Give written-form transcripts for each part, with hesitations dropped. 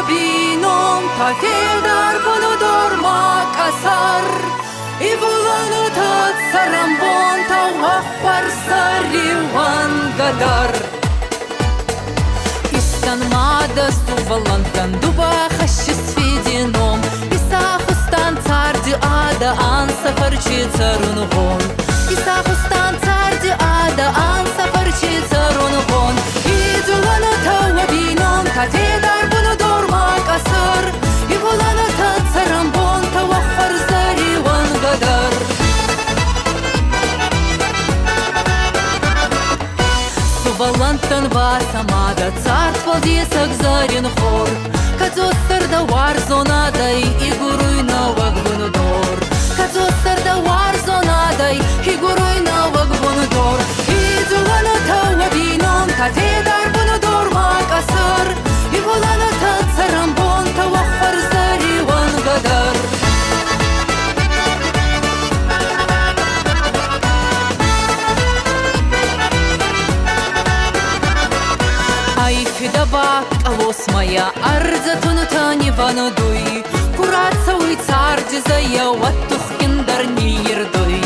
binom ta fedar bunu dorma kasar I volanu ta sarambon ta wafar sariwan gadar Istan mada suvalantan duba khashis fedinom Isahustan tsardi ada an safarchi tsarunhon Isahustan tsardi ada an safarchi tsarunhon İdulanu ta wabinom ta fedar bunu dorma kasar I volanu ta sarambon ta wafar sariwan gadar Сувалантан васамада царт валдесак зарин хор Кадзостар да варзонадай и гуруй на вагбунудор Кадзостар да варзонадай и гуруй на вагбунудор И дулана та вабином та федар бунудор макасар И волана та царамбон та вахфар зариван гадар Фидабак алос моя арзатуну тани ванадуй Курацауй цар дизая ваттухкиндар не ердуй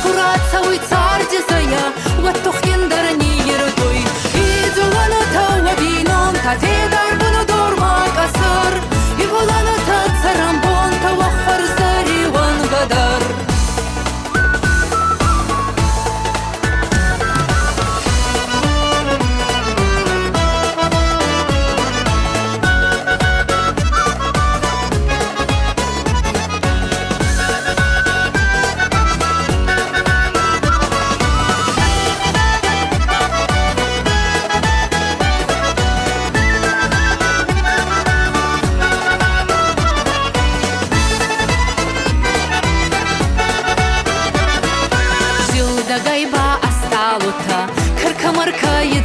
Курацауй цар дизая ваттухкиндар не ердуй Идулана та вабином та федар буну дорма касар И волана та царамбон та вахфар зариван гадар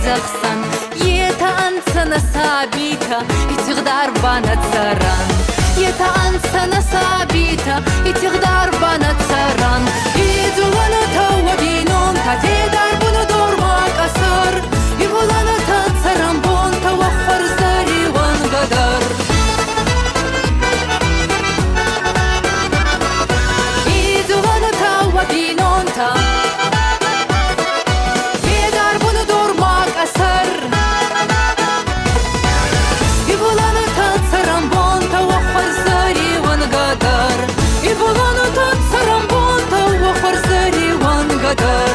Захсан Ета ансана сабита И тигдар бана царан Ета ансана сабита И тигдар бана царан И дулана та вабином Та федар буну дорма касар И волана та царамбон Та вахфар зариван гадар И дулана та вабином Та I volano tot sarambon ta wa farzari wan gadar